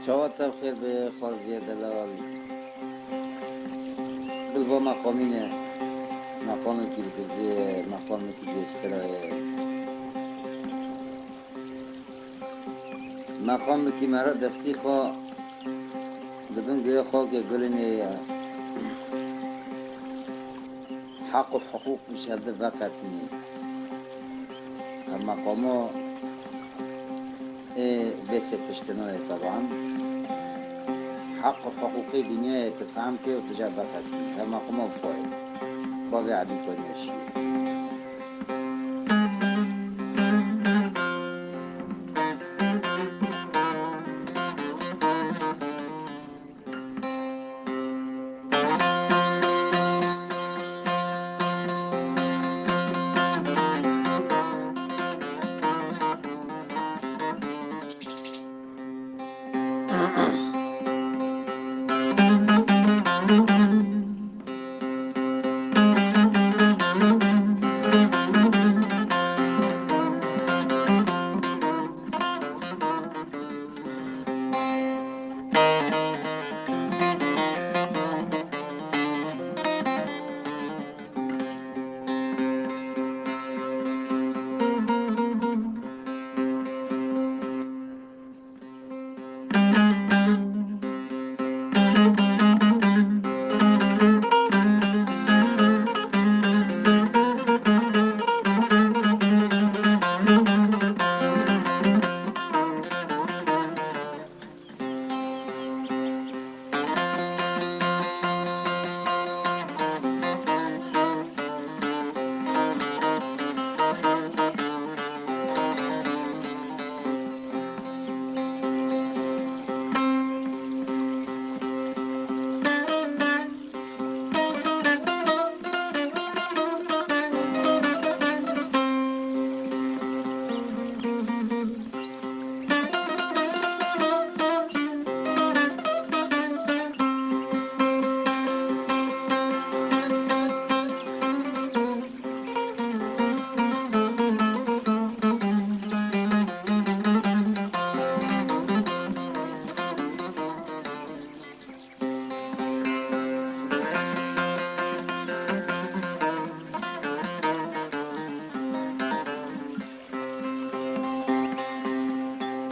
شواتر خیر به خارزی دلال بالبا مقامینه مقامی که بتزیه مقامی که بیسترائه مقامی که مرا دستی خواه دبن گویا خواه که گلنه حق و حقوق مشهده وقت نی مقامو بس پشتنوه طبعا حق و حقوقی دنیا تفهم که و تجاب وقت نی مقامو بخواه بابي عبي كونيشي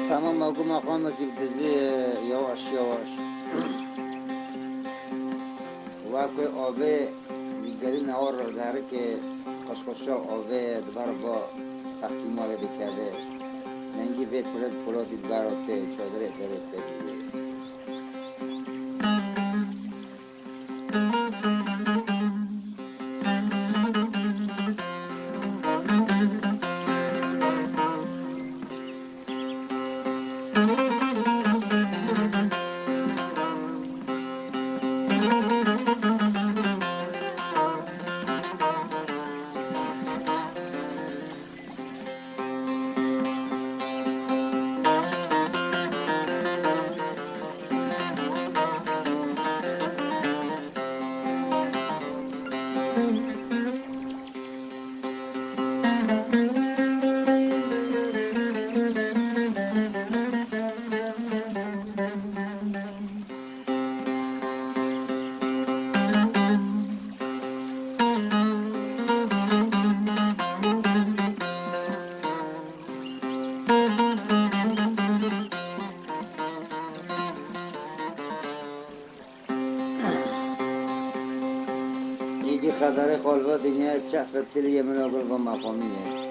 تمام موضوع مقامه که بتزی یواش یواش واقع آبه دیگری نهار رو داره که قشقشا آبه دبار با تقسیم آبه بکرده ننگی به پلادی براته چادره داره تجیبه ایدی قدر قلبا دنیا چفتلی یه مناقل با مقامیه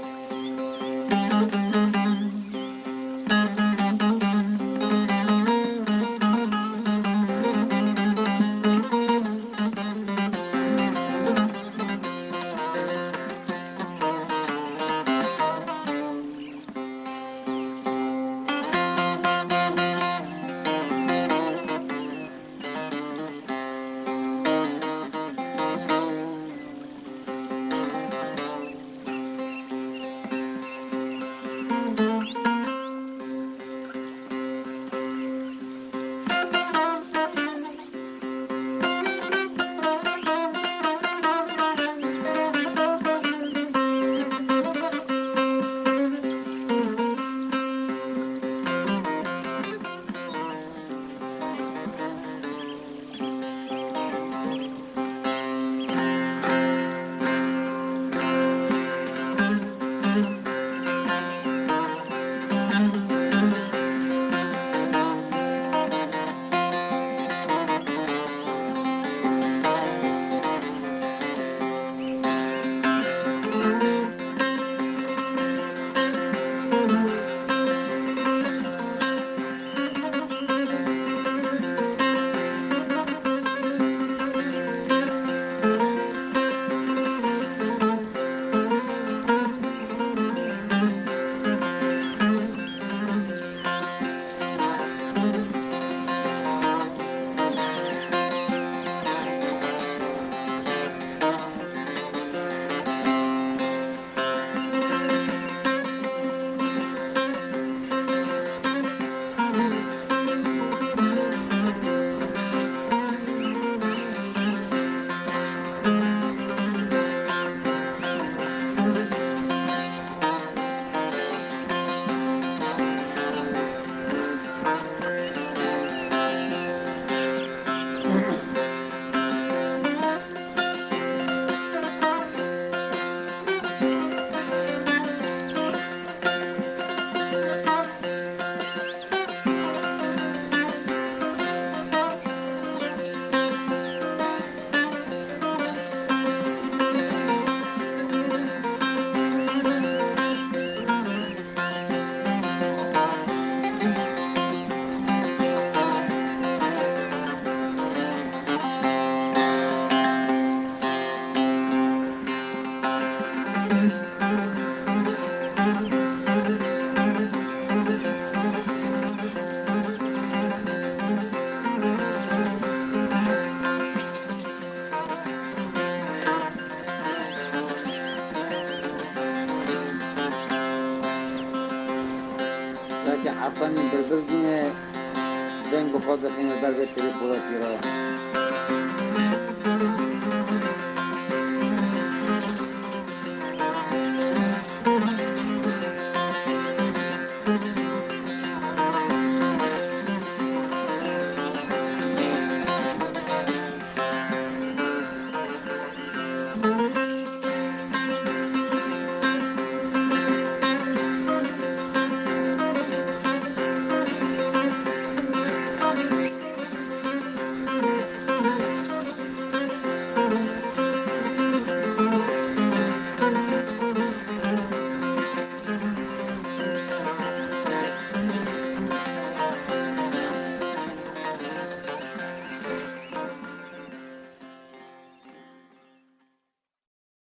که عطانی بربر دینه دنگ بخواد بخینه در به تری پولاتی را